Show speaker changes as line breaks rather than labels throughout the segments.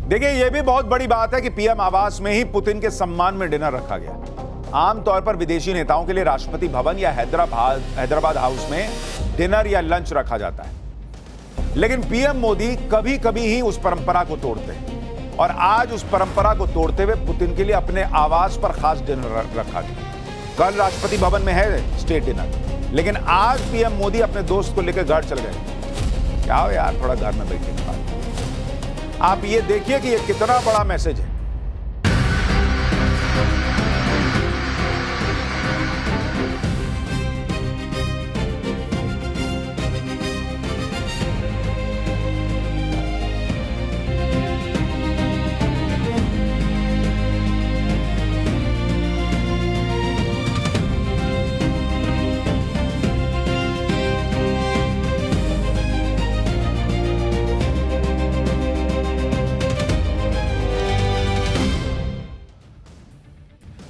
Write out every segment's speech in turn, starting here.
देखिए, यह भी बहुत बड़ी बात है कि पीएम आवास में ही पुतिन के सम्मान में डिनर रखा गया। आमतौर पर विदेशी नेताओं के लिए राष्ट्रपति भवन या हैदराबाद हाउस में डिनर या लंच रखा जाता है, लेकिन पीएम मोदी कभी कभी ही उस परंपरा को तोड़ते हैं और आज उस परंपरा को तोड़ते हुए पुतिन के लिए अपने आवास पर खास डिनर रखा गया। कल राष्ट्रपति भवन में है स्टेट डिनर, लेकिन आज पीएम मोदी अपने दोस्त को लेकर घर चल गए। क्या हो यार, थोड़ा घर में बैठे। आप ये देखिए कि ये कितना बड़ा मैसेज है।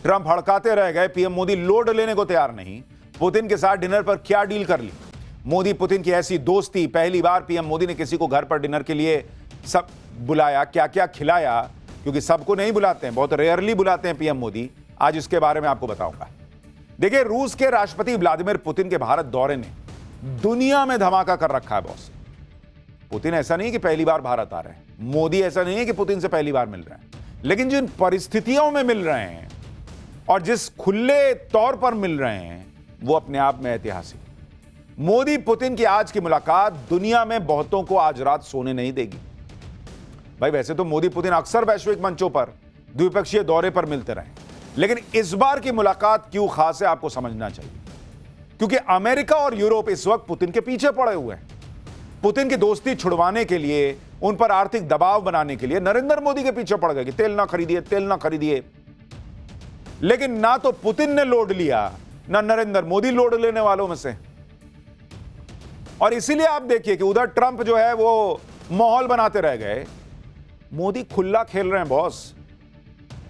ट्रंप हड़काते रह गए, पीएम मोदी लोड लेने को तैयार नहीं। पुतिन के साथ डिनर पर क्या डील कर ली? मोदी पुतिन की ऐसी दोस्ती, पहली बार पीएम मोदी ने किसी को घर पर डिनर के लिए सब बुलाया, क्या क्या खिलाया, क्योंकि सबको नहीं बुलाते हैं, बहुत रेयरली बुलाते हैं पीएम मोदी। आज इसके बारे में आपको बताऊंगा। देखिए, रूस के राष्ट्रपति व्लादिमीर पुतिन के भारत दौरे ने दुनिया में धमाका कर रखा है बॉस। पुतिन ऐसा नहीं कि पहली बार भारत आ रहे हैं, मोदी ऐसा नहीं है कि पुतिन से पहली बार मिल रहे हैं, लेकिन जिन परिस्थितियों में मिल रहे हैं और जिस खुले तौर पर मिल रहे हैं वो अपने आप में ऐतिहासिक। मोदी पुतिन की आज की मुलाकात दुनिया में बहुतों को आज रात सोने नहीं देगी। भाई, वैसे तो मोदी पुतिन अक्सर वैश्विक मंचों पर द्विपक्षीय दौरे पर मिलते रहे, लेकिन इस बार की मुलाकात क्यों खास है आपको समझना चाहिए, क्योंकि अमेरिका और यूरोप इस वक्त पुतिन के पीछे पड़े हुए हैं। पुतिन की दोस्ती छुड़वाने के लिए, उन पर आर्थिक दबाव बनाने के लिए नरेंद्र मोदी के पीछे पड़ गए कि तेल ना खरीदिए, तेल ना खरीदिए। लेकिन ना तो पुतिन ने लोड लिया, ना नरेंद्र मोदी लोड लेने वालों में से। और इसीलिए आप देखिए कि उधर ट्रंप जो है वो माहौल बनाते रह गए, मोदी खुला खेल रहे हैं बॉस।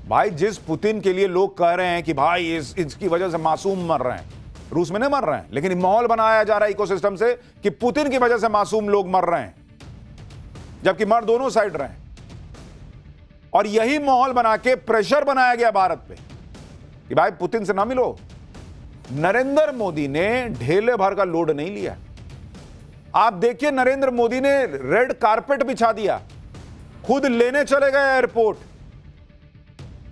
भाई, जिस पुतिन के लिए लोग कह रहे हैं कि भाई इसकी वजह से मासूम मर रहे हैं, रूस में नहीं मर रहे हैं, लेकिन माहौल बनाया जा रहा है इकोसिस्टम से कि पुतिन की वजह से मासूम लोग मर रहे हैं, जबकि मर दोनों साइड रहे हैं। और यही माहौल बना के प्रेशर बनाया गया भारत पे कि भाई पुतिन से ना मिलो। नरेंद्र मोदी ने ढेले भर का लोड नहीं लिया। आप देखिए, नरेंद्र मोदी ने रेड कारपेट बिछा दिया, खुद लेने चले गए एयरपोर्ट।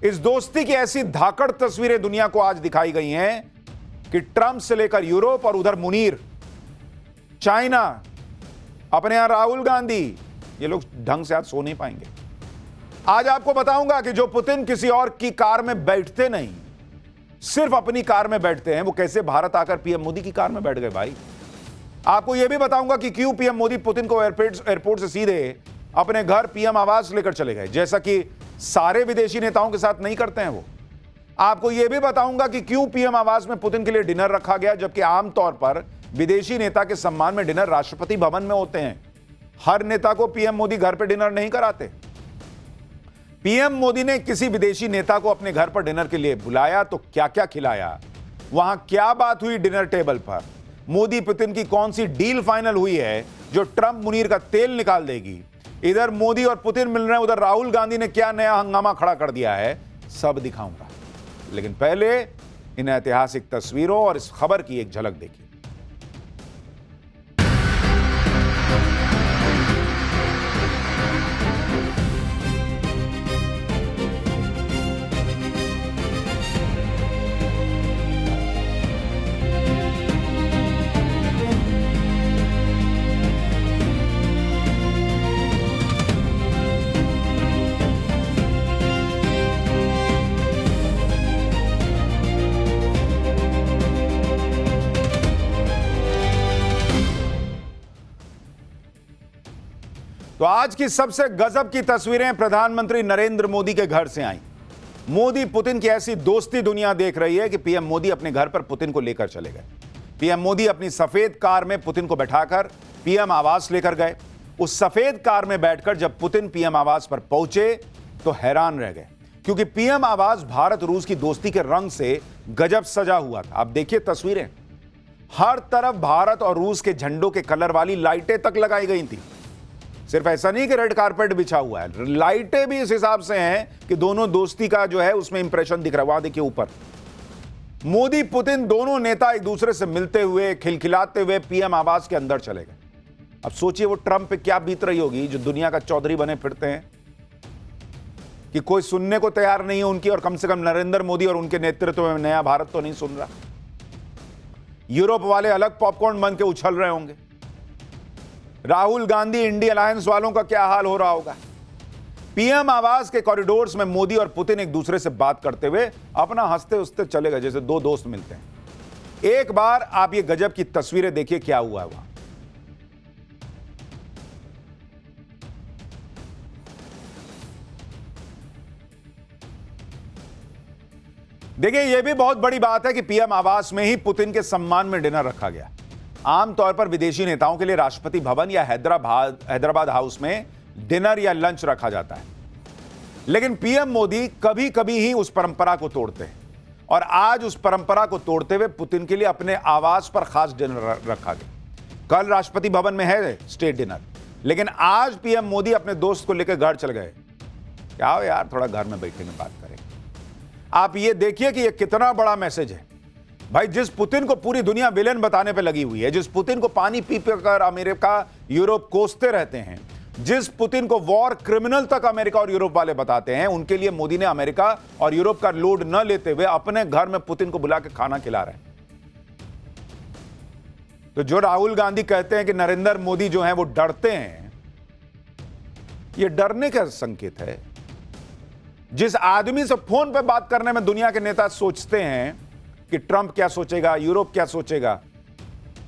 इस दोस्ती की ऐसी धाकड़ तस्वीरें दुनिया को आज दिखाई गई हैं कि ट्रंप से लेकर यूरोप और उधर मुनीर, चाइना, अपने यहां राहुल गांधी, ये लोग ढंग से आज सो नहीं पाएंगे। आज आपको बताऊंगा कि जो पुतिन किसी और की कार में बैठते नहीं, सिर्फ अपनी कार में बैठते हैं, वो कैसे भारत आकर पीएम मोदी की कार में बैठ गए। भाई, आपको यह भी बताऊंगा कि क्यों पीएम मोदी पुतिन को एयरपोर्ट से सीधे अपने घर पीएम आवास लेकर चले गए, जैसा कि सारे विदेशी नेताओं के साथ नहीं करते हैं वो। आपको यह भी बताऊंगा कि क्यों पीएम आवास में पुतिन के लिए डिनर रखा गया, जबकि आमतौर पर विदेशी नेता के सम्मान में डिनर राष्ट्रपति भवन में होते हैं। हर नेता को पीएम मोदी घर पर डिनर नहीं कराते। पीएम मोदी ने किसी विदेशी नेता को अपने घर पर डिनर के लिए बुलाया तो क्या क्या खिलाया, वहां क्या बात हुई डिनर टेबल पर, मोदी पुतिन की कौन सी डील फाइनल हुई है जो ट्रंप मुनीर का तेल निकाल देगी, इधर मोदी और पुतिन मिल रहे हैं, उधर राहुल गांधी ने क्या नया हंगामा खड़ा कर दिया है, सब दिखाऊंगा। लेकिन पहले इन ऐतिहासिक तस्वीरों और इस खबर की एक झलक देखिए। तो आज की सबसे गजब की तस्वीरें प्रधानमंत्री नरेंद्र मोदी के घर से आई। मोदी पुतिन की ऐसी दोस्ती दुनिया देख रही है कि पीएम मोदी अपने घर पर पुतिन को लेकर चले गए। पीएम मोदी अपनी सफेद कार में पुतिन को बैठाकर पीएम आवास लेकर गए। उस सफेद कार में बैठकर जब पुतिन पीएम आवास पर पहुंचे तो हैरान रह गए, क्योंकि पीएम आवास भारत रूस की दोस्ती के रंग से गजब सजा हुआ था। आप देखिए तस्वीरें, हर तरफ भारत और रूस के झंडों के कलर वाली लाइटें तक लगाई गई थी। सिर्फ ऐसा नहीं कि रेड कारपेट बिछा हुआ है, लाइटें भी इस हिसाब से हैं कि दोनों दोस्ती का जो है उसमें इंप्रेशन दिख रहा है। वहां देखिए ऊपर मोदी पुतिन दोनों नेता एक दूसरे से मिलते हुए खिलखिलाते हुए पीएम आवास के अंदर चले गए। अब सोचिए वो ट्रंप पे क्या बीत रही होगी, जो दुनिया का चौधरी बने फिरते हैं, कि कोई सुनने को तैयार नहीं है उनकी, और कम से कम नरेंद्र मोदी और उनके नेतृत्व में नया भारत तो नहीं सुन रहा। यूरोप वाले अलग पॉपकॉर्न बन के उछल रहे होंगे। राहुल गांधी इंडिया अलायंस वालों का क्या हाल हो रहा होगा। पीएम आवास के कॉरिडोर्स में मोदी और पुतिन एक दूसरे से बात करते हुए अपना हंसते हंसते चले गए, जैसे दो दोस्त मिलते हैं। एक बार आप ये गजब की तस्वीरें देखिए क्या हुआ है वहां। देखिए यह भी बहुत बड़ी बात है कि पीएम आवास में ही पुतिन के सम्मान में डिनर रखा गया। आमतौर पर विदेशी नेताओं के लिए राष्ट्रपति भवन या हैदराबाद हाउस में डिनर या लंच रखा जाता है, लेकिन पीएम मोदी कभी कभी ही उस परंपरा को तोड़ते हैं, और आज उस परंपरा को तोड़ते हुए पुतिन के लिए अपने आवास पर खास डिनर रखा गया। कल राष्ट्रपति भवन में है स्टेट डिनर, लेकिन आज पीएम मोदी अपने दोस्त को लेकर घर चल गए। क्या हो यार, थोड़ा घर में बैठेंगे, बात करेंगे। आप ये देखिए कि ये कितना बड़ा मैसेज है भाई। जिस पुतिन को पूरी दुनिया विलेन बताने पे लगी हुई है, जिस पुतिन को पानी पी कर अमेरिका यूरोप कोसते रहते हैं, जिस पुतिन को वॉर क्रिमिनल तक अमेरिका और यूरोप वाले बताते हैं, उनके लिए मोदी ने अमेरिका और यूरोप का लोड न लेते हुए अपने घर में पुतिन को बुला के खाना खिला रहे हैं। तो जो राहुल गांधी कहते हैं कि नरेंद्र मोदी जो हैं वो डरते हैं, ये डरने का संकेत है। जिस आदमी से फोन पे बात करने में दुनिया के नेता सोचते हैं कि ट्रंप क्या सोचेगा, यूरोप क्या सोचेगा,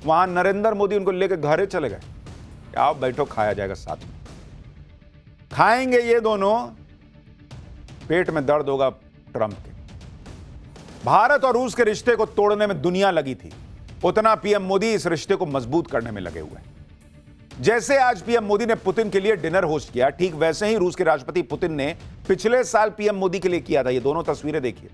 वहां नरेंद्र मोदी उनको लेकर घरे चले गए। आओ बैठो, खाया जाएगा, साथ में खाएंगे ये दोनों। पेट में दर्द होगा ट्रंप के। भारत और रूस के रिश्ते को तोड़ने में दुनिया लगी थी, उतना पीएम मोदी इस रिश्ते को मजबूत करने में लगे हुए हैं। जैसे आज पीएम मोदी ने पुतिन के लिए डिनर होस्ट किया, ठीक वैसे ही रूस के राष्ट्रपति पुतिन ने पिछले साल पीएम मोदी के लिए किया था। ये दोनों तस्वीरें देखिए।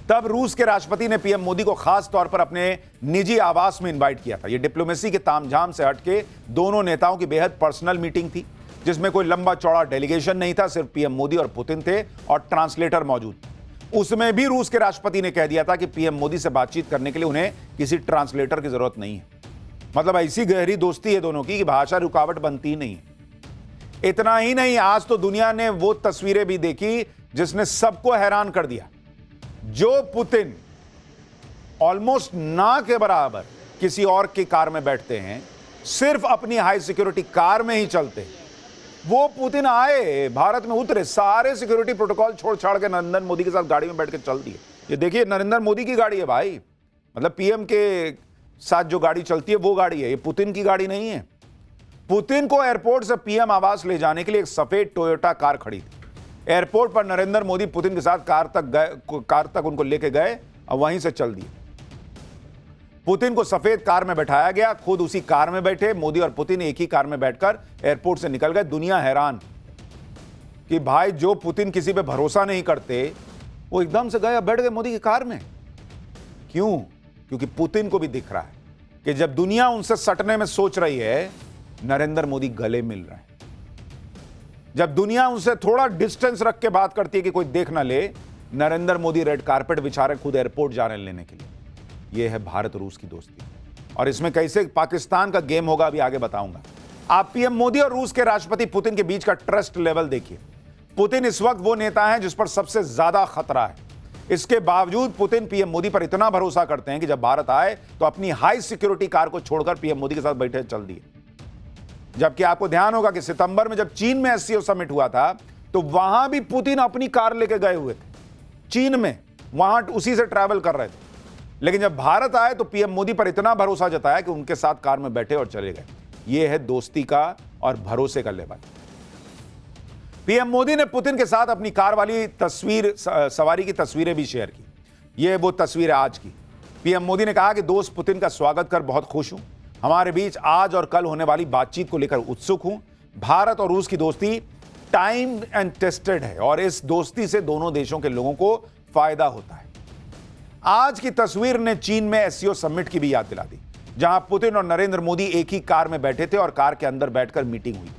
तब रूस के राष्ट्रपति ने पीएम मोदी को खास तौर पर अपने निजी आवास में इनवाइट किया था। यह डिप्लोमेसी के तामझाम से हटके दोनों नेताओं की बेहद पर्सनल मीटिंग थी, जिसमें कोई लंबा चौड़ा डेलीगेशन नहीं था, सिर्फ पीएम मोदी और पुतिन थे और ट्रांसलेटर मौजूद थे। उसमें भी रूस के राष्ट्रपति ने कह दिया था कि पीएम मोदी से बातचीत करने के लिए उन्हें किसी ट्रांसलेटर की जरूरत नहीं है। मतलब ऐसी गहरी दोस्ती है दोनों की कि भाषा रुकावट बनती ही नहीं है। इतना ही नहीं, आज तो दुनिया ने वो तस्वीरें भी देखी जिसने सबको हैरान कर दिया। जो पुतिन ऑलमोस्ट ना के बराबर किसी और की कार में बैठते हैं, सिर्फ अपनी हाई सिक्योरिटी कार में ही चलते, वो पुतिन आए, भारत में उतरे, सारे सिक्योरिटी प्रोटोकॉल छोड़ छाड़ के नरेंद्र मोदी के साथ गाड़ी में बैठ के चल दिए। ये देखिए नरेंद्र मोदी की गाड़ी है भाई, मतलब पीएम के साथ जो गाड़ी चलती है वो गाड़ी है, ये पुतिन की गाड़ी नहीं है। पुतिन को एयरपोर्ट से पीएम आवास ले जाने के लिए एक सफेद टोयोटा कार खड़ी थी। एयरपोर्ट पर नरेंद्र मोदी पुतिन के साथ कार तक उनको लेके गए और वहीं से चल दिए। पुतिन को सफेद कार में बैठाया गया, खुद उसी कार में बैठे। मोदी और पुतिन एक ही कार में बैठकर एयरपोर्ट से निकल गए। दुनिया हैरान कि भाई जो पुतिन किसी पे भरोसा नहीं करते, वो एकदम से गए, बैठ गए मोदी की कार में। क्यों? क्योंकि पुतिन को भी दिख रहा है कि जब दुनिया उनसे सटने में सोच रही है, नरेंद्र मोदी गले मिल रहे हैं। जब दुनिया उनसे थोड़ा डिस्टेंस रख के बात करती है कि कोई देख ना ले, नरेंद्र मोदी रेड कारपेट बिछा रहे, खुद एयरपोर्ट जा रहे हैं लेने के लिए। यह है भारत रूस की दोस्ती, और इसमें कैसे पाकिस्तान का गेम होगा अभी आगे बताऊंगा। आप पीएम मोदी और रूस के राष्ट्रपति पुतिन के बीच का ट्रस्ट लेवल देखिए। पुतिन इस वक्त वो नेता है जिस पर सबसे ज्यादा खतरा है। इसके बावजूद पुतिन पीएम मोदी पर इतना भरोसा करते हैं कि जब भारत आए तो अपनी हाई सिक्योरिटी कार को छोड़कर पीएम मोदी के साथ बैठे चल दिए। जबकि आपको ध्यान होगा कि सितंबर में जब चीन में एससीओ समिट हुआ था, तो वहां भी पुतिन अपनी कार लेके गए हुए थे चीन में, वहां उसी से ट्रैवल कर रहे थे। लेकिन जब भारत आए तो पीएम मोदी पर इतना भरोसा जताया कि उनके साथ कार में बैठे और चले गए। यह है दोस्ती का और भरोसे का लेवल। पीएम मोदी ने पुतिन के साथ अपनी कार वाली सवारी की तस्वीरें भी शेयर की। यह वो तस्वीर है आज की। पीएम मोदी ने कहा कि दोस्त पुतिन का स्वागत कर बहुत खुश हूं। हमारे बीच आज और कल होने वाली बातचीत को लेकर उत्सुक हूं। भारत और रूस की दोस्ती टाइम एंड टेस्टेड है और इस दोस्ती से दोनों देशों के लोगों को फायदा होता है। आज की तस्वीर ने चीन में एससीओ समिट की भी याद दिला दी, जहां पुतिन और नरेंद्र मोदी एक ही कार में बैठे थे और कार के अंदर बैठकर मीटिंग हुई।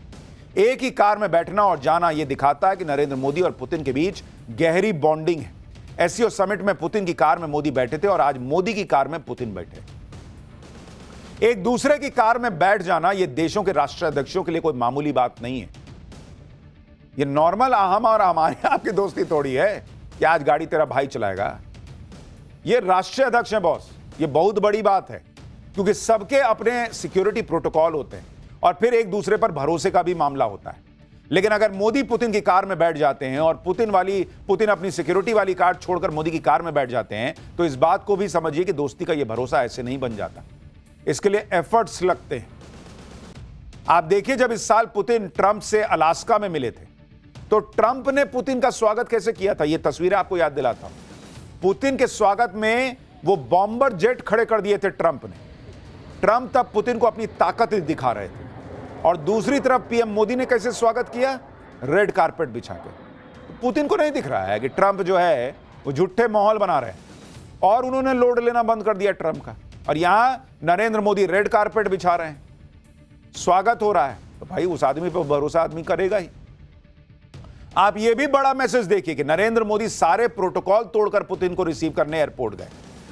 एक ही कार में बैठना और जाना यह दिखाता है कि नरेंद्र मोदी और पुतिन के बीच गहरी बॉन्डिंग है। एससीओ समिट में पुतिन की कार में मोदी बैठे थे और आज मोदी की कार में पुतिन बैठे। एक दूसरे की कार में बैठ जाना यह देशों के राष्ट्राध्यक्षों के लिए कोई मामूली बात नहीं है। यह नॉर्मल हम और हमारे आपकी दोस्ती थोड़ी है कि आज गाड़ी तेरा भाई चलाएगा। यह राष्ट्रीय अध्यक्ष है बॉस, यह बहुत बड़ी बात है, क्योंकि सबके अपने सिक्योरिटी प्रोटोकॉल होते हैं और फिर एक दूसरे पर भरोसे का भी मामला होता है। लेकिन अगर मोदी पुतिन की कार में बैठ जाते हैं और पुतिन अपनी सिक्योरिटी वाली कार छोड़कर मोदी की कार में बैठ जाते हैं, तो इस बात को भी समझिए कि दोस्ती का यह भरोसा ऐसे नहीं बन जाता। इसके लिए एफर्ट्स लगते हैं। आप देखिए, जब इस साल पुतिन ट्रंप से अलास्का में मिले थे तो ट्रंप ने पुतिन का स्वागत कैसे किया था, यह तस्वीरें आपको याद दिलाता हूं। पुतिन के स्वागत में वो बॉम्बर जेट खड़े कर दिए थे ट्रंप ने। ट्रंप तब पुतिन को अपनी ताकत दिखा रहे थे। और दूसरी तरफ पीएम मोदी ने कैसे स्वागत किया, रेड कारपेट बिछा के। पुतिन को नहीं दिख रहा है कि ट्रंप जो है वो झूठे माहौल बना रहे हैं और उन्होंने लोड लेना बंद कर दिया ट्रंप का। और यहां नरेंद्र मोदी रेड कारपेट बिछा रहे हैं, स्वागत हो रहा है, तो भाई उस आदमी पर भरोसा आदमी करेगा ही। आप ये भी बड़ा मैसेज देखिए कि नरेंद्र मोदी सारे प्रोटोकॉल तोड़कर पुतिन को रिसीव करने एयरपोर्ट गए।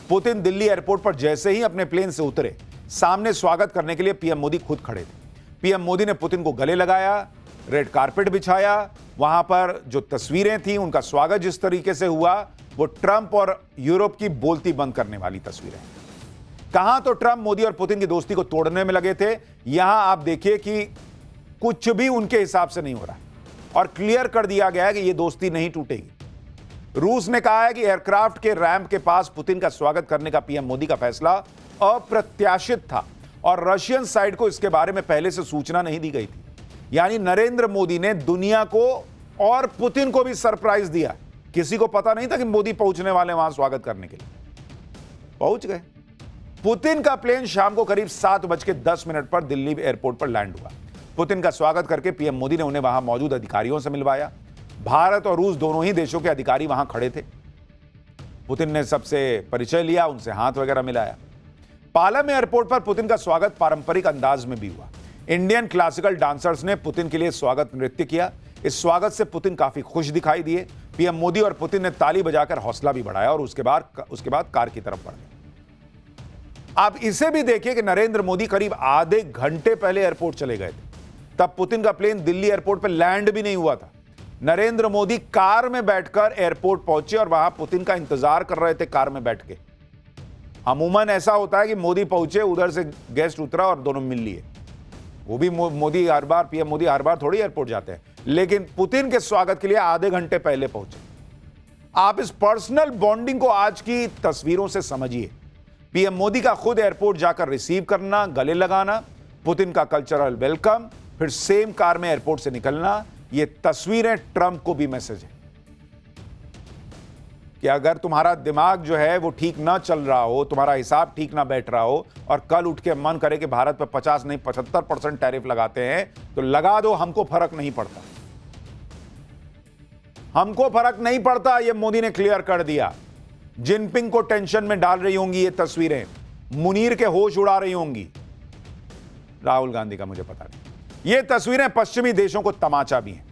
पुतिन दिल्ली एयरपोर्ट पर जैसे ही अपने प्लेन से उतरे, सामने स्वागत करने के लिए पीएम मोदी खुद खड़े थे। पीएम मोदी ने पुतिन को गले लगाया, रेड कारपेट बिछाया। वहां पर जो तस्वीरें थी, उनका स्वागत जिस तरीके से हुआ, वो ट्रंप और यूरोप की बोलती बंद करने वाली तस्वीरें। कहां तो ट्रंप मोदी और पुतिन की दोस्ती को तोड़ने में लगे थे, यहां आप देखिए कि कुछ भी उनके हिसाब से नहीं हो रहा और क्लियर कर दिया गया है कि यह दोस्ती नहीं टूटेगी। रूस ने कहा है कि एयरक्राफ्ट के रैंप के पास पुतिन का स्वागत करने का पीएम मोदी का फैसला अप्रत्याशित था और रशियन साइड को इसके बारे में पहले से सूचना नहीं दी गई थी। यानी नरेंद्र मोदी ने दुनिया को और पुतिन को भी सरप्राइज दिया। किसी को पता नहीं था कि मोदी पहुंचने वाले वहां स्वागत करने के लिए, पहुंच गए। पुतिन का प्लेन शाम को करीब 7:10 पर दिल्ली एयरपोर्ट पर लैंड हुआ। पुतिन का स्वागत करके पीएम मोदी ने उन्हें वहां मौजूद अधिकारियों से मिलवाया। भारत और रूस दोनों ही देशों के अधिकारी वहां खड़े थे। पुतिन ने सबसे परिचय लिया, उनसे हाथ वगैरह मिलाया। पालम एयरपोर्ट पर पुतिन का स्वागत पारंपरिक अंदाज में भी हुआ। इंडियन क्लासिकल डांसर्स ने पुतिन के लिए स्वागत नृत्य किया। इस स्वागत से पुतिन काफी खुश दिखाई दिए। पीएम मोदी और पुतिन ने ताली बजाकर हौसला भी बढ़ाया और उसके बाद कार की तरफ बढ़ गए। आप इसे भी देखिए कि नरेंद्र मोदी करीब आधे घंटे पहले एयरपोर्ट चले गए थे। तब पुतिन का प्लेन दिल्ली एयरपोर्ट पर लैंड भी नहीं हुआ था। नरेंद्र मोदी कार में बैठकर एयरपोर्ट पहुंचे और वहां पुतिन का इंतजार कर रहे थे कार में बैठ के। अमूमन ऐसा होता है कि मोदी पहुंचे, उधर से गेस्ट उतरा और दोनों मिल लिए। वो भी पीएम मोदी हर बार थोड़ी एयरपोर्ट जाते हैं, लेकिन पुतिन के स्वागत के लिए आधे घंटे पहले पहुंचे। आप इस पर्सनल बॉन्डिंग को आज की तस्वीरों से समझिए। पीएम मोदी का खुद एयरपोर्ट जाकर रिसीव करना, गले लगाना, पुतिन का कल्चरल वेलकम, फिर सेम कार में एयरपोर्ट से निकलना। ये तस्वीरें ट्रंप को भी मैसेज है कि अगर तुम्हारा दिमाग जो है वो ठीक ना चल रहा हो, तुम्हारा हिसाब ठीक ना बैठ रहा हो और कल उठ के मन करे कि भारत पर 50 नहीं 75% टैरिफ लगाते हैं, तो लगा दो, हमको फर्क नहीं पड़ता। हमको फर्क नहीं पड़ता, ये मोदी ने क्लियर कर दिया। जिनपिंग को टेंशन में डाल रही होंगी ये तस्वीरें, मुनीर के होश उड़ा रही होंगी, राहुल गांधी का मुझे पता नहीं। ये तस्वीरें पश्चिमी देशों को तमाचा भी हैं।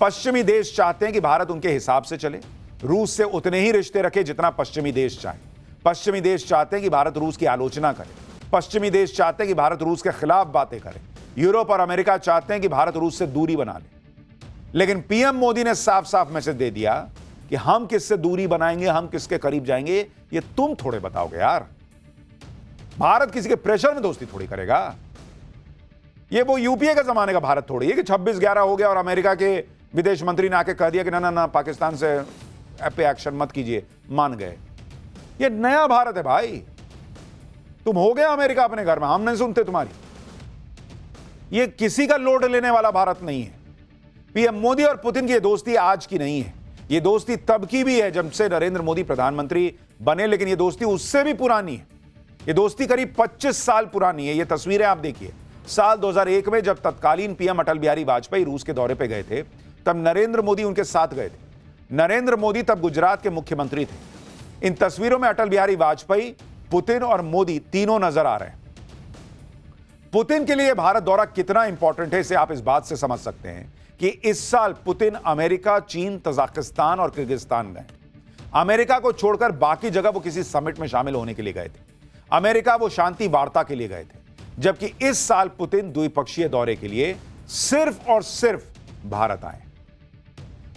पश्चिमी देश चाहते हैं कि भारत उनके हिसाब से चले, रूस से उतने ही रिश्ते रखे जितना पश्चिमी देश चाहें। पश्चिमी देश चाहते हैं कि भारत रूस की आलोचना करे। पश्चिमी देश चाहते हैं कि भारत रूस के खिलाफ बातें करे। यूरोप और अमेरिका चाहते हैं कि भारत रूस से दूरी बना ले। लेकिन पीएम मोदी ने साफ साफ मैसेज दे दिया कि हम किससे दूरी बनाएंगे, हम किसके करीब जाएंगे, ये तुम थोड़े बताओगे यार। भारत किसी के प्रेशर में दोस्ती थोड़ी करेगा। ये वो यूपीए के जमाने का भारत थोड़ी है कि 26-11 हो गया और अमेरिका के विदेश मंत्री ने आके कह दिया कि ना ना ना पाकिस्तान से पे एक्शन मत कीजिए, मान गए। ये नया भारत है भाई। तुम हो गया अमेरिका अपने घर में, हम नहीं सुनते तुम्हारी। ये किसी का लोड लेने वाला भारत नहीं है। पीएम मोदी और पुतिन की ये दोस्ती आज की नहीं है। ये दोस्ती तब की भी है जब से नरेंद्र मोदी प्रधानमंत्री बने, लेकिन ये दोस्ती उससे भी पुरानी है। ये दोस्ती करीब 25 साल पुरानी है। ये तस्वीरें आप देखिए। साल 2001 में जब तत्कालीन पीएम अटल बिहारी वाजपेयी रूस के दौरे पे गए थे, तब नरेंद्र मोदी उनके साथ गए थे। नरेंद्र मोदी तब गुजरात के मुख्यमंत्री थे। इन तस्वीरों में अटल बिहारी वाजपेयी, पुतिन और मोदी तीनों नजर आ रहे हैं। पुतिन के लिए भारत दौरा कितना इंपॉर्टेंट है इसे आप इस बात से समझ सकते हैं कि इस साल पुतिन अमेरिका, चीन, तजाकिस्तान और किर्गिस्तान गए। अमेरिका को छोड़कर बाकी जगह वो किसी समिट में शामिल होने के लिए गए थे। अमेरिका वो शांति वार्ता के लिए गए थे, जबकि इस साल पुतिन द्विपक्षीय दौरे के लिए सिर्फ और सिर्फ भारत आए।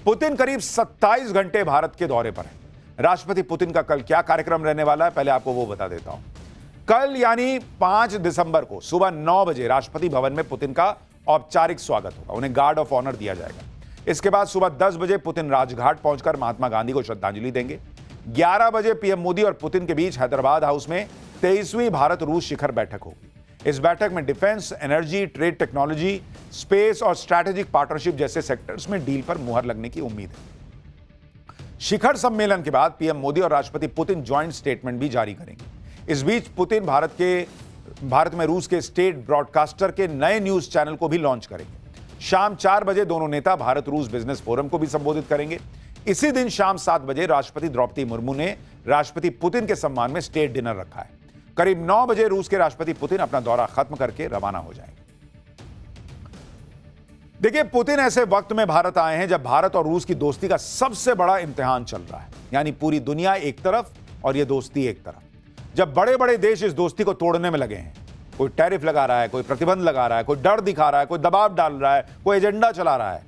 पुतिन करीब 27 घंटे भारत के दौरे पर है। राष्ट्रपति पुतिन का कल क्या कार्यक्रम रहने वाला है, पहले आपको वो बता देता हूं। कल यानी 5 दिसंबर को सुबह 9 बजे राष्ट्रपति भवन में पुतिन का औपचारिक स्वागत होगा। उन्हें गार्ड ऑफ ऑनर दिया जाएगा। इसके बाद सुबह 10 बजे पुतिन राजघाट पहुंचकर महात्मा गांधी को श्रद्धांजलि देंगे। 11 बजे पीएम मोदी और पुतिन के बीच हैदराबाद हाउस में 23वीं भारत रूस शिखर बैठक होगी। इस बैठक में defence, energy, trade, technology, space और स्ट्रैटेजिक पार्टनरशिप जैसे सेक्टर्स में डील पर मुहर लगने की उम्मीद है। शिखर सम्मेलन के बाद पीएम मोदी और राष्ट्रपति पुतिन ज्वाइंट स्टेटमेंट भी जारी करेंगे। इस बीच पुतिन भारत में रूस के स्टेट ब्रॉडकास्टर के नए न्यूज चैनल को भी लॉन्च करेंगे। शाम 4 बजे दोनों नेता भारत रूस बिजनेस फोरम को भी संबोधित करेंगे। इसी दिन शाम 7 बजे राष्ट्रपति द्रौपदी मुर्मू ने राष्ट्रपति पुतिन के सम्मान में स्टेट डिनर रखा है। करीब 9 बजे रूस के राष्ट्रपति पुतिन अपना दौरा खत्म करके रवाना हो जाएंगे। देखिए, पुतिन ऐसे वक्त में भारत आए हैं जब भारत और रूस की दोस्ती का सबसे बड़ा इम्तिहान चल रहा है। यानी पूरी दुनिया एक तरफ और यह दोस्ती एक तरफ। जब बड़े बड़े देश इस दोस्ती को तोड़ने में लगे हैं, कोई टैरिफ लगा रहा है, कोई प्रतिबंध लगा रहा है, कोई डर दिखा रहा है, कोई दबाव डाल रहा है, कोई एजेंडा चला रहा है,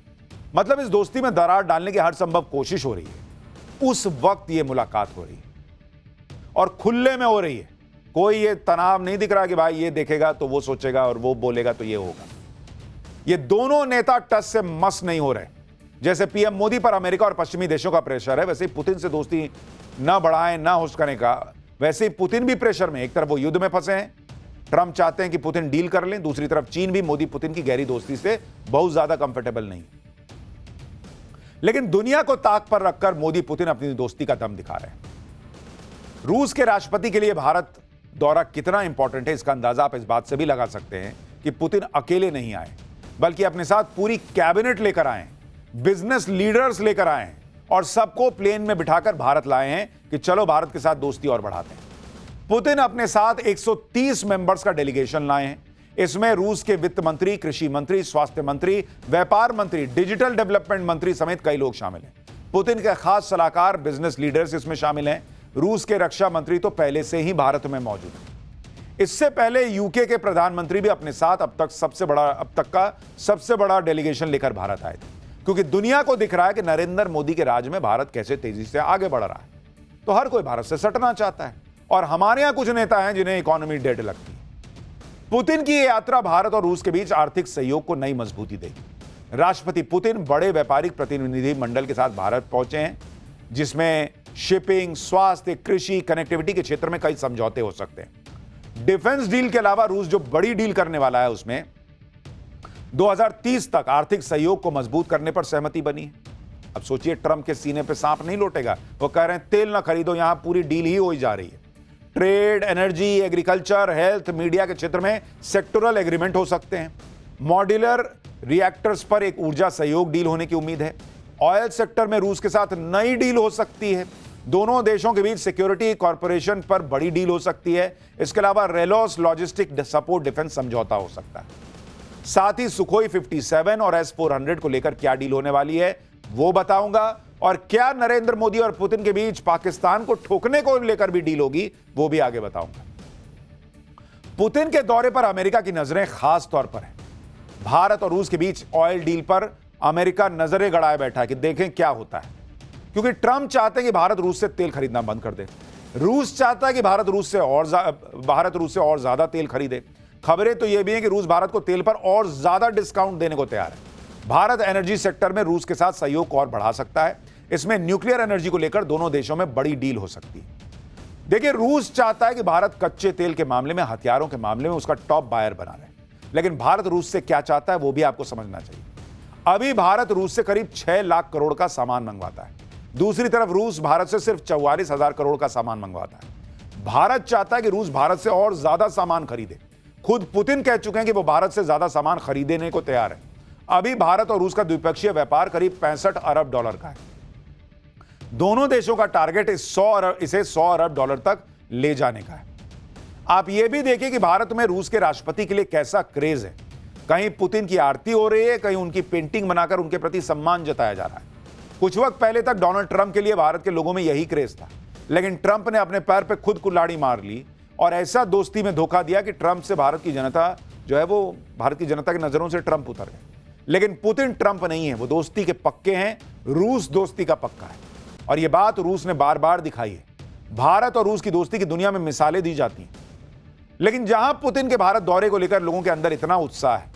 मतलब इस दोस्ती में दरार डालने की हर संभव कोशिश हो रही है, उस वक्त ये मुलाकात हो रही है और खुले में हो रही है। कोई ये तनाव नहीं दिख रहा कि भाई ये देखेगा तो वो सोचेगा और वो बोलेगा तो ये होगा। ये दोनों नेता टस से मस नहीं हो रहे। जैसे पीएम मोदी पर अमेरिका और पश्चिमी देशों का प्रेशर है, वैसे ही पुतिन से दोस्ती न बढ़ाएं, न होस्ट करने का, वैसे ही पुतिन भी प्रेशर में। एक तरफ वो युद्ध में फंसे हैं, ट्रंप चाहते हैं कि पुतिन डील कर लें, दूसरी तरफ चीन भी मोदी पुतिन की गहरी दोस्ती से बहुत ज्यादा कंफर्टेबल नहीं। लेकिन दुनिया को ताक पर रखकर मोदी पुतिन अपनी दोस्ती का दम दिखा रहे हैं। रूस के राष्ट्रपति के लिए भारत दौरा कितना इंपॉर्टेंट है, इसका अंदाजा आप इस बात से भी लगा सकते हैं कि पुतिन अकेले नहीं आए, बल्कि अपने साथ पूरी कैबिनेट लेकर आए, बिजनेस लीडर्स लेकर आए और सबको प्लेन में बिठाकर भारत लाए हैं कि चलो भारत के साथ दोस्ती और बढ़ाते हैं। पुतिन अपने साथ 130 मेंबर्स का डेलीगेशन लाए हैं। इसमें रूस के वित्त मंत्री, कृषि मंत्री, स्वास्थ्य मंत्री, व्यापार मंत्री, डिजिटल डेवलपमेंट मंत्री समेत कई लोग शामिल हैं। पुतिन के खास सलाहकार, बिजनेस लीडर्स इसमें शामिल हैं। रूस के रक्षा मंत्री तो पहले से ही भारत में मौजूद हैं। इससे पहले यूके के प्रधानमंत्री भी अपने साथ अब तक का सबसे बड़ा डेलीगेशन लेकर भारत आए थे, क्योंकि दुनिया को दिख रहा है कि नरेंद्र मोदी के राज में भारत कैसे तेजी से आगे बढ़ रहा है। तो हर कोई भारत से सटना चाहता है और हमारे यहां कुछ नेता हैं जिन्हें इकोनॉमी डेड लगती है। पुतिन की यह यात्रा भारत और रूस के बीच आर्थिक सहयोग को नई मजबूती देगी। राष्ट्रपति पुतिन बड़े व्यापारिक प्रतिनिधि मंडल के साथ भारत पहुंचे हैं, जिसमें शिपिंग, स्वास्थ्य, कृषि, कनेक्टिविटी के क्षेत्र में कई समझौते हो सकते हैं। डिफेंस डील के अलावा रूस जो बड़ी डील करने वाला है, उसमें 2030 तक आर्थिक सहयोग को मजबूत करने पर सहमति बनी है। अब सोचिए, ट्रंप के सीने पे सांप नहीं लौटेगा। वो कह रहे हैं तेल ना खरीदो, यहां पूरी डील ही हो जा रही है। Trade, energy, agriculture, health, media के क्षेत्र में सेक्टोरल एग्रीमेंट हो सकते हैं। मॉड्यूलर रिएक्टर्स पर एक ऊर्जा सहयोग डील होने की उम्मीद है। ऑयल सेक्टर में रूस के साथ नई डील हो सकती है। दोनों देशों के बीच सिक्योरिटी कॉर्पोरेशन पर बड़ी डील हो सकती है। इसके अलावा रेलोस लॉजिस्टिक सपोर्ट डिफेंस समझौता हो सकता है। साथ ही सुखोई 57 और S-400 को लेकर क्या डील होने वाली है वो बताऊंगा, और क्या नरेंद्र मोदी और पुतिन के बीच पाकिस्तान को ठोकने को लेकर भी डील होगी वो भी आगे बताऊंगा। पुतिन के दौरे पर अमेरिका की नजरें खास तौर पर है। भारत और रूस के बीच ऑयल डील पर अमेरिका नजरें गड़ाए बैठा है कि देखें क्या होता है, क्योंकि ट्रंप चाहते हैं कि भारत रूस से तेल खरीदना बंद कर दे। रूस चाहता है कि भारत रूस से और ज्यादा तेल खरीदे। खबरें तो यह भी हैं कि रूस भारत को तेल पर और ज्यादा डिस्काउंट देने को तैयार है। भारत एनर्जी सेक्टर में रूस के साथ सहयोग को और बढ़ा सकता है। इसमें न्यूक्लियर एनर्जी को लेकर दोनों देशों में बड़ी डील हो सकती है। देखिए, रूस चाहता है कि भारत कच्चे तेल के मामले में, हथियारों के मामले में उसका टॉप बायर बना रहे, लेकिन भारत रूस से क्या चाहता है वो भी आपको समझना चाहिए। अभी भारत रूस से करीब 6 लाख करोड़ का सामान मंगवाता है। दूसरी तरफ रूस भारत से सिर्फ 44,000 करोड़ का सामान मंगवाता है। भारत चाहता है कि रूस भारत से और ज्यादा सामान खरीदे। खुद पुतिन कह चुके हैं कि वो भारत से ज्यादा सामान खरीदने को तैयार है। अभी भारत और रूस का द्विपक्षीय व्यापार करीब $65 अरब का है। दोनों देशों का टारगेट इसे $100 अरब तक ले जाने का है। आप यह भी देखिए कि भारत में रूस के राष्ट्रपति के लिए कैसा क्रेज है। कहीं पुतिन की आरती हो रही है, कहीं उनकी पेंटिंग बनाकर उनके प्रति सम्मान जताया जा रहा है। कुछ वक्त पहले तक डोनाल्ड ट्रंप के लिए भारत के लोगों में यही क्रेज था, लेकिन ट्रंप ने अपने पैर पे खुद कुल्हाड़ी मार ली और ऐसा दोस्ती में धोखा दिया कि ट्रंप से भारत की जनता जो है वो भारत की जनता की नजरों से ट्रंप उतर गए। लेकिन पुतिन ट्रंप नहीं है, वो दोस्ती के पक्के हैं। रूस दोस्ती का पक्का है और यह बात रूस ने बार बार दिखाई है। भारत और रूस की दोस्ती की दुनिया में मिसालें दी जाती हैं, लेकिन जहां पुतिन के भारत दौरे को लेकर लोगों के अंदर इतना उत्साह है,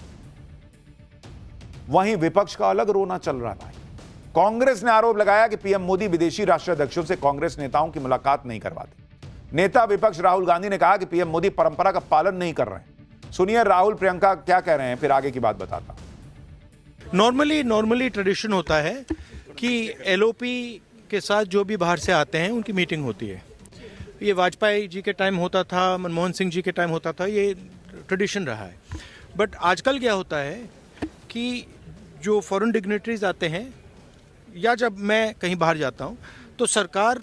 वहीं विपक्ष का अलग रोना चल रहा है। कांग्रेस ने आरोप लगाया कि पीएम मोदी विदेशी राष्ट्राध्यक्षों से कांग्रेस नेताओं की मुलाकात नहीं करवाते। नेता विपक्ष राहुल गांधी ने कहा कि पीएम मोदी परंपरा का पालन नहीं कर रहे हैं। सुनिए राहुल प्रियंका क्या कह रहे हैं, फिर आगे की बात बताता हूं।
नॉर्मली ट्रेडिशन होता है कि एलओपी के साथ जो भी बाहर से आते हैं उनकी मीटिंग होती है। ये वाजपेयी जी के टाइम होता था, मनमोहन सिंह जी के टाइम होता था, ये ट्रेडिशन रहा है। बट आजकल क्या होता है कि जो फॉरेन डिग्नेटरीज आते हैं या जब मैं कहीं बाहर जाता हूँ तो सरकार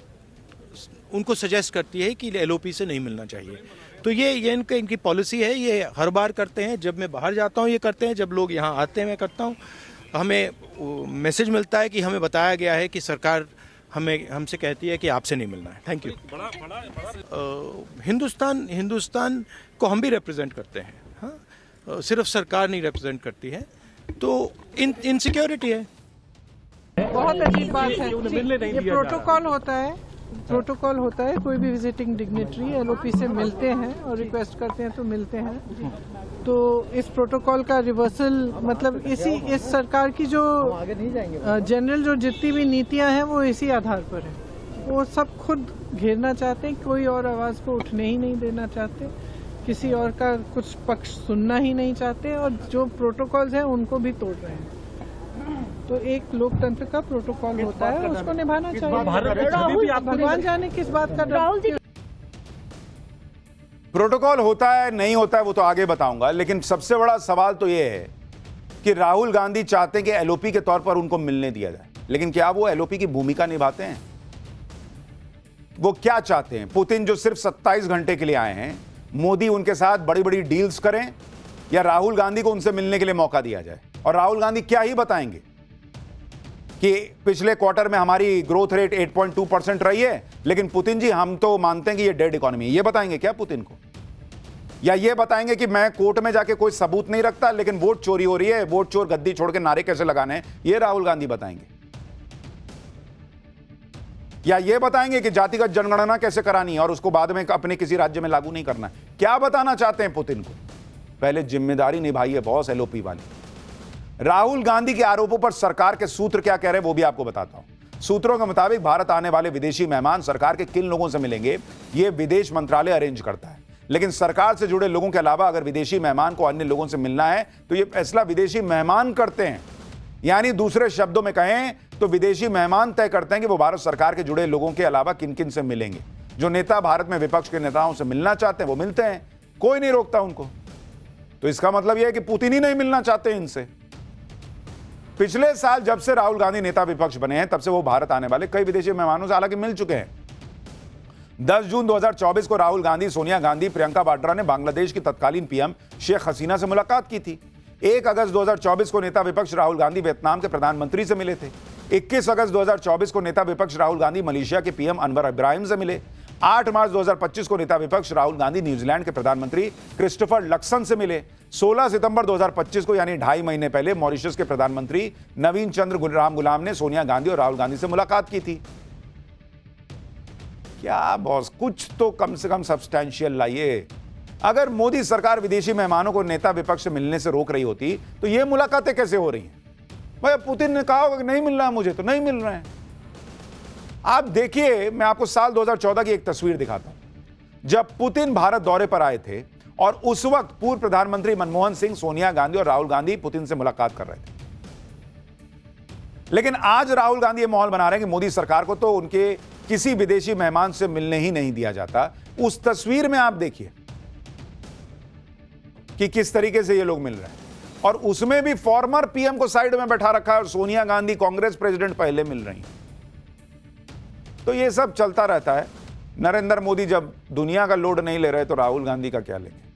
उनको सजेस्ट करती है कि एलओपी से नहीं मिलना चाहिए। तो ये इनकी पॉलिसी है, ये हर बार करते हैं। जब मैं बाहर जाता हूँ ये करते हैं, जब लोग यहाँ आते हैं मैं करता हूँ। हमें मैसेज मिलता है कि हमें बताया गया है कि सरकार हमसे कहती है कि आपसे नहीं मिलना है। Thank you. हिंदुस्तान को हम भी रिप्रेजेंट करते हैं। हाँ, सिर्फ सरकार नहीं रिप्रेजेंट करती है, तो इनसिक्योरिटी है।
बहुत अजीब बात है। ये प्रोटोकॉल होता है। कोई भी विजिटिंग डिग्नेटरी एलओपी से मिलते हैं और रिक्वेस्ट करते हैं तो मिलते हैं। तो इस प्रोटोकॉल का रिवर्सल मतलब इस सरकार की जो जनरल जो जितनी भी नीतियां हैं वो इसी आधार पर है। वो सब खुद घेरना चाहते हैं, कोई और आवाज़ को उठने ही नहीं देना चाहते, किसी और का कुछ पक्ष सुनना ही नहीं चाहते और जो प्रोटोकॉल्स हैं उनको भी तोड़ रहे हैं। तो एक लोकतंत्र का प्रोटोकॉल होता है, उसको निभाना चाहिए। भगवान जाने किस बात का
प्रोटोकॉल होता है नहीं होता है वो तो आगे बताऊंगा, लेकिन सबसे बड़ा सवाल तो यह है कि राहुल गांधी चाहते हैं कि एलओपी के तौर पर उनको मिलने दिया जाए, लेकिन क्या वो एलओपी की भूमिका निभाते हैं? वो क्या चाहते हैं? पुतिन जो सिर्फ 27 घंटे के लिए आए हैं, मोदी उनके साथ बड़ी बड़ी डील्स करें या राहुल गांधी को उनसे मिलने के लिए मौका दिया जाए? और राहुल गांधी क्या ही बताएंगे कि पिछले क्वार्टर में हमारी ग्रोथ रेट 8.2% रही है, लेकिन पुतिन जी हम तो मानते हैं कि ये डेड इकोनॉमी है। ये बताएंगे क्या पुतिन को? या ये बताएंगे कि मैं कोर्ट में जाके कोई सबूत नहीं रखता, लेकिन वोट चोरी हो रही है, वोट चोर गद्दी छोड़ के नारे कैसे लगाने हैं, ये राहुल गांधी बताएंगे? या ये बताएंगे कि जातिगत जनगणना कैसे करानी है और उसको बाद में अपने किसी राज्य में लागू नहीं करना है? क्या बताना चाहते हैं पुतिन को? पहले जिम्मेदारी निभाइए बॉस एलओपी वाली। राहुल गांधी के आरोपों पर सरकार के सूत्र क्या कह रहे हैं वो भी आपको बताता हूं। सूत्रों के मुताबिक भारत आने वाले विदेशी मेहमान सरकार के किन लोगों से मिलेंगे, यह विदेश मंत्रालय अरेंज करता है। लेकिन सरकार से जुड़े लोगों के अलावा अगर विदेशी मेहमान को अन्य लोगों से मिलना है तो यह फैसला विदेशी मेहमान करते हैं। यानी दूसरे शब्दों में कहें तो विदेशी मेहमान तय करते हैं कि वो भारत सरकार के जुड़े लोगों के अलावा किन किन से मिलेंगे। जो नेता भारत में विपक्ष के नेताओं से मिलना चाहते हैं वो मिलते हैं, कोई नहीं रोकता उनको। तो इसका मतलब यह है कि पुतिन ही नहीं मिलना चाहते इनसे। पिछले साल जब से राहुल गांधी नेता विपक्ष बने हैं तब से वो भारत आने वाले कई विदेशी मेहमानों से हालांकि मिल चुके हैं। 10 जून 2024 को राहुल गांधी, सोनिया गांधी, प्रियंका वाड्रा ने बांग्लादेश की तत्कालीन पीएम शेख हसीना से मुलाकात की थी। 1 अगस्त 2024 को नेता विपक्ष राहुल गांधी वियतनाम के प्रधानमंत्री से मिले थे। 21 अगस्त 2024 को नेता विपक्ष राहुल गांधी मलेशिया के पीएम अनवर इब्राहिम से मिले। 8 मार्च 2025 को नेता विपक्ष राहुल गांधी न्यूजीलैंड के प्रधानमंत्री क्रिस्टोफर लक्सन से मिले। 16 सितंबर 2025 को यानी 2.5 महीने पहले मॉरिशस के प्रधानमंत्री नवीन चंद्र राम गुलाम ने सोनिया गांधी और राहुल गांधी से मुलाकात की थी। क्या बॉस, कुछ तो कम से कम सब्सटैंशियल लाइए। अगर मोदी सरकार विदेशी मेहमानों को नेता विपक्ष से मिलने से रोक रही होती तो ये मुलाकातें कैसे हो रही हैं? भाई पुतिन ने कहा होगा कि नहीं मिल रहा है मुझे, तो नहीं मिल रहे हैं। आप देखिए, मैं आपको साल 2014 की एक तस्वीर दिखाता हूं जब पुतिन भारत दौरे पर आए थे और उस वक्त पूर्व प्रधानमंत्री मनमोहन सिंह, सोनिया गांधी और राहुल गांधी पुतिन से मुलाकात कर रहे थे। लेकिन आज राहुल गांधी ये माहौल बना रहे हैं कि मोदी सरकार को तो उनके किसी विदेशी मेहमान से मिलने ही नहीं दिया जाता। उस तस्वीर में आप देखिए कि किस तरीके से ये लोग मिल रहे हैं, और उसमें भी फॉर्मर पीएम को साइड में बैठा रखा है और सोनिया गांधी कांग्रेस प्रेसिडेंट पहले मिल रही हैं। तो ये सब चलता रहता है। नरेंद्र मोदी जब दुनिया का लोड नहीं ले रहे तो राहुल गांधी का क्या लेंगे?